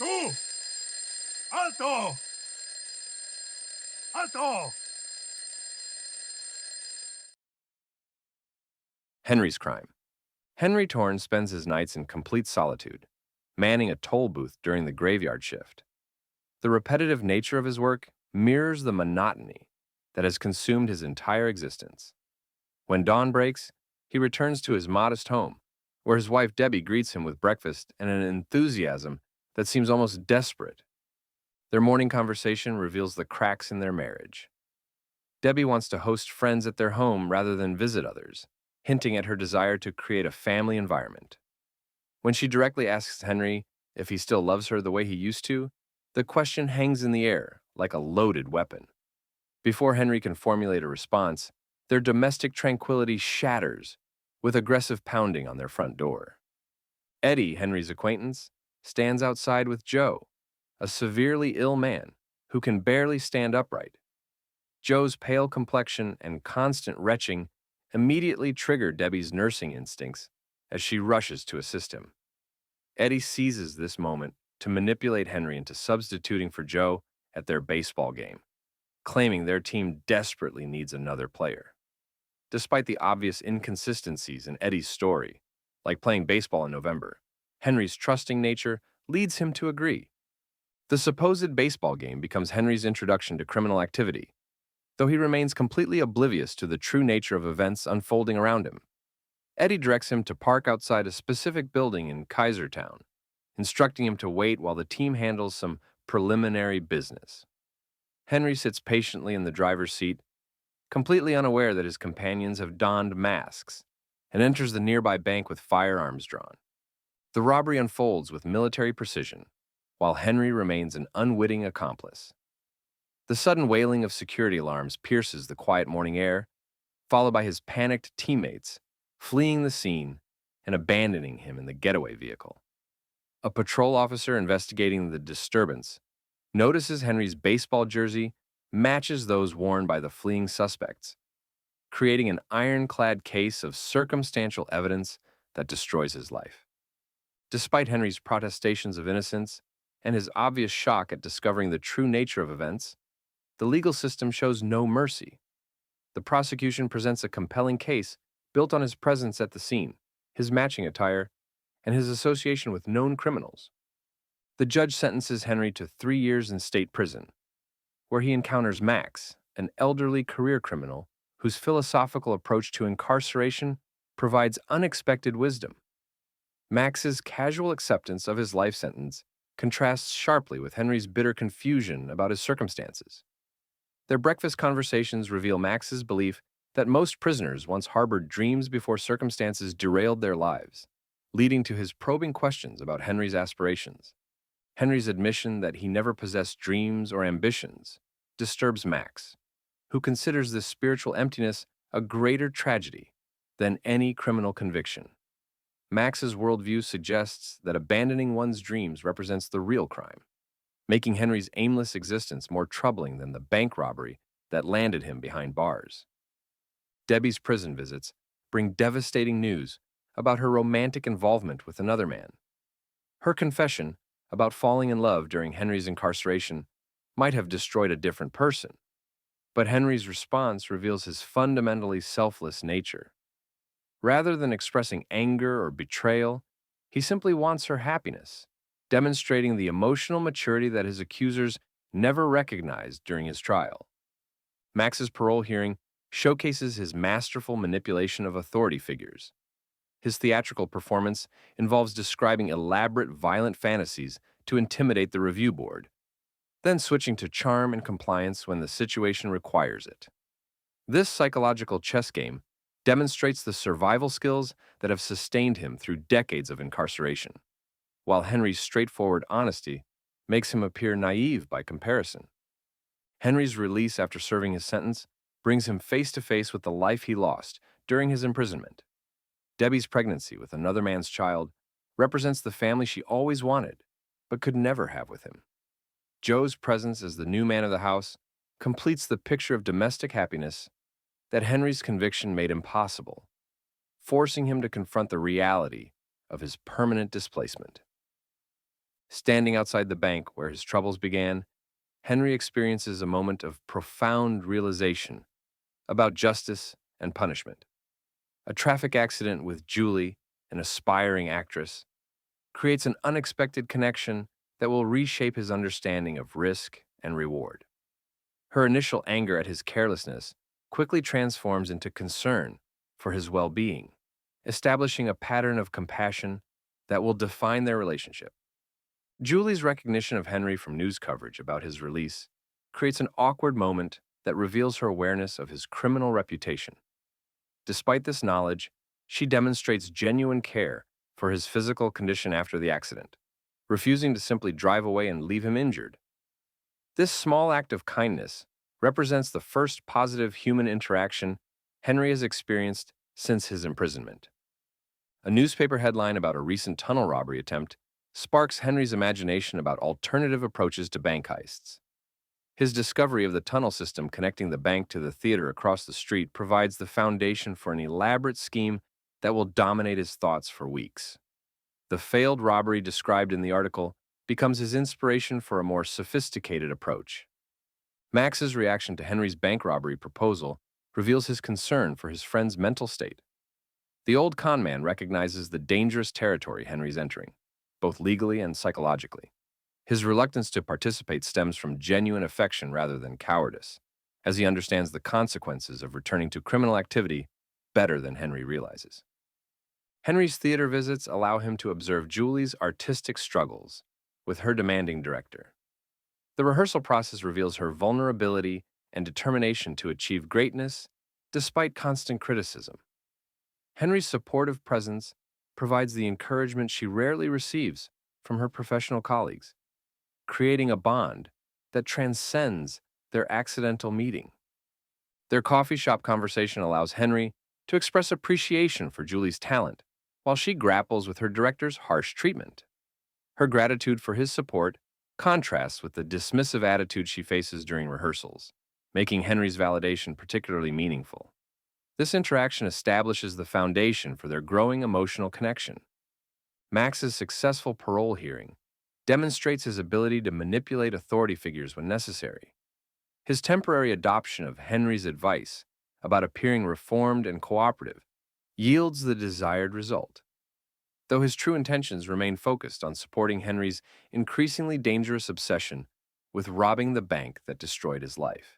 ¡Tú! ¡Alto! ¡Alto! Henry's crime. Henry Torn spends his nights in complete solitude, manning a toll booth during the graveyard shift. The repetitive nature of his work mirrors the monotony that has consumed his entire existence. When dawn breaks, he returns to his modest home, where his wife Debbie greets him with breakfast and an enthusiasm that seems almost desperate. Their morning conversation reveals the cracks in their marriage. Debbie wants to host friends at their home rather than visit others, hinting at her desire to create a family environment. When she directly asks Henry if he still loves her the way he used to, the question hangs in the air like a loaded weapon. Before Henry can formulate a response, their domestic tranquility shatters with aggressive pounding on their front door. Eddie, Henry's acquaintance, stands outside with Joe, a severely ill man who can barely stand upright. Joe's pale complexion and constant retching immediately trigger Debbie's nursing instincts as she rushes to assist him. Eddie seizes this moment to manipulate Henry into substituting for Joe at their baseball game, claiming their team desperately needs another player. Despite the obvious inconsistencies in Eddie's story, like playing baseball in November, Henry's trusting nature leads him to agree. The supposed baseball game becomes Henry's introduction to criminal activity, though he remains completely oblivious to the true nature of events unfolding around him. Eddie directs him to park outside a specific building in Kaisertown, instructing him to wait while the team handles some preliminary business. Henry sits patiently in the driver's seat, completely unaware that his companions have donned masks, and enters the nearby bank with firearms drawn. The robbery unfolds with military precision, while Henry remains an unwitting accomplice. The sudden wailing of security alarms pierces the quiet morning air, followed by his panicked teammates fleeing the scene and abandoning him in the getaway vehicle. A patrol officer investigating the disturbance notices Henry's baseball jersey matches those worn by the fleeing suspects, creating an ironclad case of circumstantial evidence that destroys his life. Despite Henry's protestations of innocence and his obvious shock at discovering the true nature of events, the legal system shows no mercy. The prosecution presents a compelling case built on his presence at the scene, his matching attire, and his association with known criminals. The judge sentences Henry to 3 years in state prison, where he encounters Max, an elderly career criminal whose philosophical approach to incarceration provides unexpected wisdom. Max's casual acceptance of his life sentence contrasts sharply with Henry's bitter confusion about his circumstances. Their breakfast conversations reveal Max's belief that most prisoners once harbored dreams before circumstances derailed their lives, leading to his probing questions about Henry's aspirations. Henry's admission that he never possessed dreams or ambitions disturbs Max, who considers this spiritual emptiness a greater tragedy than any criminal conviction. Max's worldview suggests that abandoning one's dreams represents the real crime, making Henry's aimless existence more troubling than the bank robbery that landed him behind bars. Debbie's prison visits bring devastating news about her romantic involvement with another man. Her confession about falling in love during Henry's incarceration might have destroyed a different person, but Henry's response reveals his fundamentally selfless nature. Rather than expressing anger or betrayal, he simply wants her happiness, demonstrating the emotional maturity that his accusers never recognized during his trial. Max's parole hearing showcases his masterful manipulation of authority figures. His theatrical performance involves describing elaborate violent fantasies to intimidate the review board, then switching to charm and compliance when the situation requires it. This psychological chess game demonstrates the survival skills that have sustained him through decades of incarceration, while Henry's straightforward honesty makes him appear naive by comparison. Henry's release after serving his sentence brings him face to face with the life he lost during his imprisonment. Debbie's pregnancy with another man's child represents the family she always wanted, but could never have with him. Joe's presence as the new man of the house completes the picture of domestic happiness that Henry's conviction made impossible, forcing him to confront the reality of his permanent displacement. Standing outside the bank where his troubles began, Henry experiences a moment of profound realization about justice and punishment. A traffic accident with Julie, an aspiring actress, creates an unexpected connection that will reshape his understanding of risk and reward. Her initial anger at his carelessness quickly transforms into concern for his well-being, establishing a pattern of compassion that will define their relationship. Julie's recognition of Henry from news coverage about his release creates an awkward moment that reveals her awareness of his criminal reputation. Despite this knowledge, she demonstrates genuine care for his physical condition after the accident, refusing to simply drive away and leave him injured. This small act of kindness represents the first positive human interaction Henry has experienced since his imprisonment. A newspaper headline about a recent tunnel robbery attempt sparks Henry's imagination about alternative approaches to bank heists. His discovery of the tunnel system connecting the bank to the theater across the street provides the foundation for an elaborate scheme that will dominate his thoughts for weeks. The failed robbery described in the article becomes his inspiration for a more sophisticated approach. Max's reaction to Henry's bank robbery proposal reveals his concern for his friend's mental state. The old con man recognizes the dangerous territory Henry's entering, both legally and psychologically. His reluctance to participate stems from genuine affection rather than cowardice, as he understands the consequences of returning to criminal activity better than Henry realizes. Henry's theater visits allow him to observe Julie's artistic struggles with her demanding director. The rehearsal process reveals her vulnerability and determination to achieve greatness despite constant criticism. Henry's supportive presence provides the encouragement she rarely receives from her professional colleagues, creating a bond that transcends their accidental meeting. Their coffee shop conversation allows Henry to express appreciation for Julie's talent, while she grapples with her director's harsh treatment. Her gratitude for his support contrasts with the dismissive attitude she faces during rehearsals, making Henry's validation particularly meaningful. This interaction establishes the foundation for their growing emotional connection. Max's successful parole hearing demonstrates his ability to manipulate authority figures when necessary. His temporary adoption of Henry's advice about appearing reformed and cooperative yields the desired result, though his true intentions remain focused on supporting Henry's increasingly dangerous obsession with robbing the bank that destroyed his life.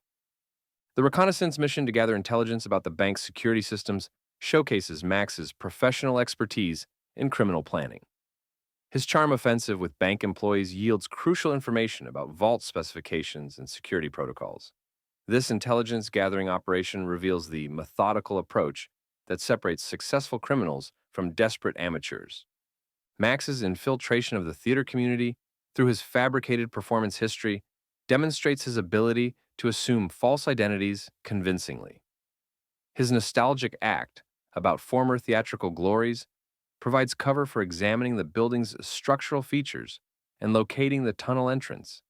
The reconnaissance mission to gather intelligence about the bank's security systems showcases Max's professional expertise in criminal planning. His charm offensive with bank employees yields crucial information about vault specifications and security protocols. This intelligence gathering operation reveals the methodical approach that separates successful criminals from desperate amateurs. Max's infiltration of the theater community through his fabricated performance history demonstrates his ability to assume false identities convincingly. His nostalgic act about former theatrical glories provides cover for examining the building's structural features and locating the tunnel entrance.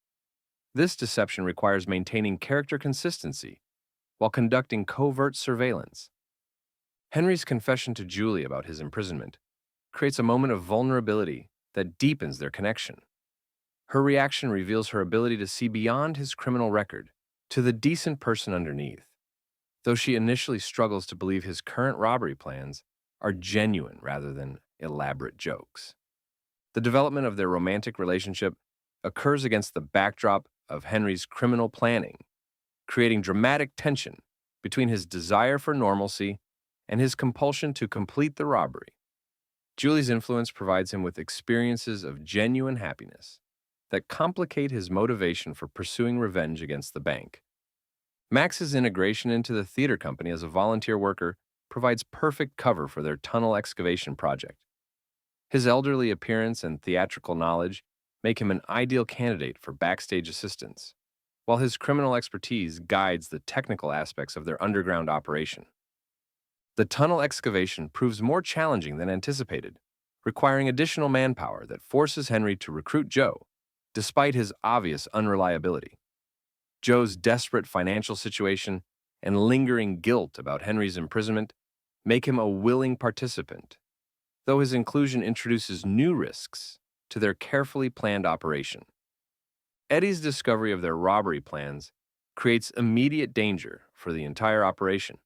This deception requires maintaining character consistency while conducting covert surveillance. Henry's confession to Julie about his imprisonment creates a moment of vulnerability that deepens their connection. Her reaction reveals her ability to see beyond his criminal record to the decent person underneath, though she initially struggles to believe his current robbery plans are genuine rather than elaborate jokes. The development of their romantic relationship occurs against the backdrop of Henry's criminal planning, creating dramatic tension between his desire for normalcy and his compulsion to complete the robbery. Julie's influence provides him with experiences of genuine happiness that complicate his motivation for pursuing revenge against the bank. Max's integration into the theater company as a volunteer worker provides perfect cover for their tunnel excavation project. His elderly appearance and theatrical knowledge make him an ideal candidate for backstage assistance, while his criminal expertise guides the technical aspects of their underground operation. The tunnel excavation proves more challenging than anticipated, requiring additional manpower that forces Henry to recruit Joe, despite his obvious unreliability. Joe's desperate financial situation and lingering guilt about Henry's imprisonment make him a willing participant, though his inclusion introduces new risks to their carefully planned operation. Eddie's discovery of their robbery plans creates immediate danger for the entire operation.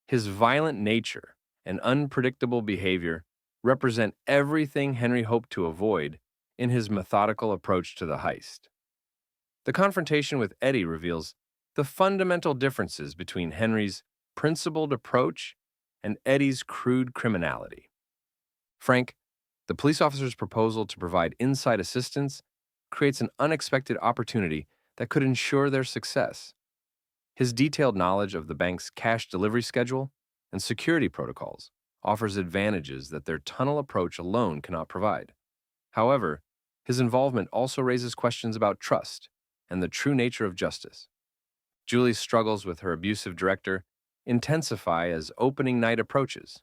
His violent nature and unpredictable behavior represent everything Henry hoped to avoid in his methodical approach to the heist. The confrontation with Eddie reveals the fundamental differences between Henry's principled approach and Eddie's crude criminality. Frank, the police officer's proposal to provide inside assistance, creates an unexpected opportunity that could ensure their success. His detailed knowledge of the bank's cash delivery schedule and security protocols offers advantages that their tunnel approach alone cannot provide. However, his involvement also raises questions about trust and the true nature of justice. Julie's struggles with her abusive director intensify as opening night approaches,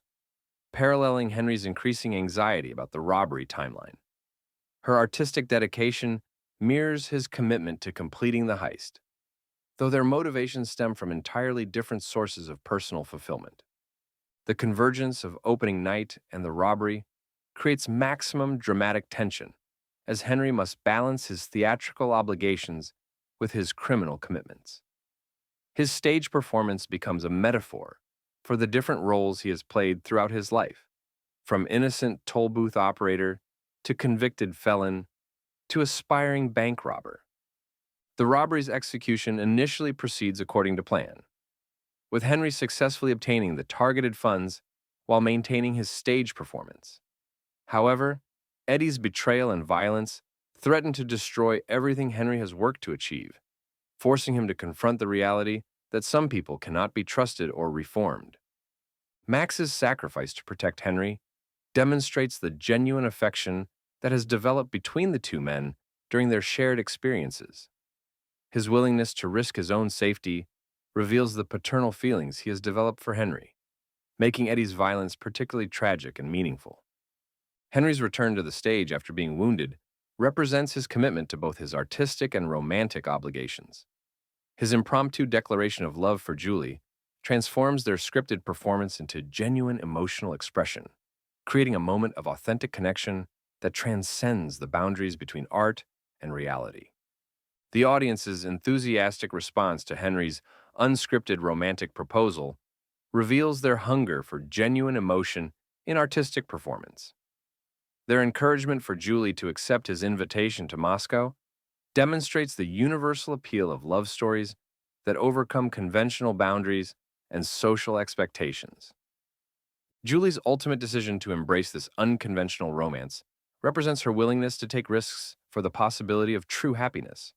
paralleling Henry's increasing anxiety about the robbery timeline. Her artistic dedication mirrors his commitment to completing the heist, though their motivations stem from entirely different sources of personal fulfillment. The convergence of opening night and the robbery creates maximum dramatic tension, as Henry must balance his theatrical obligations with his criminal commitments. His stage performance becomes a metaphor for the different roles he has played throughout his life, from innocent toll booth operator to convicted felon to aspiring bank robber. The robbery's execution initially proceeds according to plan, with Henry successfully obtaining the targeted funds while maintaining his stage performance. However, Eddie's betrayal and violence threaten to destroy everything Henry has worked to achieve, forcing him to confront the reality that some people cannot be trusted or reformed. Max's sacrifice to protect Henry demonstrates the genuine affection that has developed between the two men during their shared experiences. His willingness to risk his own safety reveals the paternal feelings he has developed for Henry, making Eddie's violence particularly tragic and meaningful. Henry's return to the stage after being wounded represents his commitment to both his artistic and romantic obligations. His impromptu declaration of love for Julie transforms their scripted performance into genuine emotional expression, creating a moment of authentic connection that transcends the boundaries between art and reality. The audience's enthusiastic response to Henry's unscripted romantic proposal reveals their hunger for genuine emotion in artistic performance. Their encouragement for Julie to accept his invitation to Moscow demonstrates the universal appeal of love stories that overcome conventional boundaries and social expectations. Julie's ultimate decision to embrace this unconventional romance represents her willingness to take risks for the possibility of true happiness.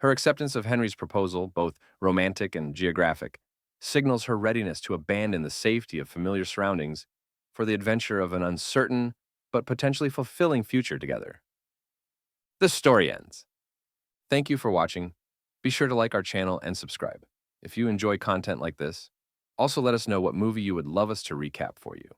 Her acceptance of Henry's proposal, both romantic and geographic, signals her readiness to abandon the safety of familiar surroundings for the adventure of an uncertain but potentially fulfilling future together. The story ends. Thank you for watching. Be sure to like our channel and subscribe. If you enjoy content like this, also let us know what movie you would love us to recap for you.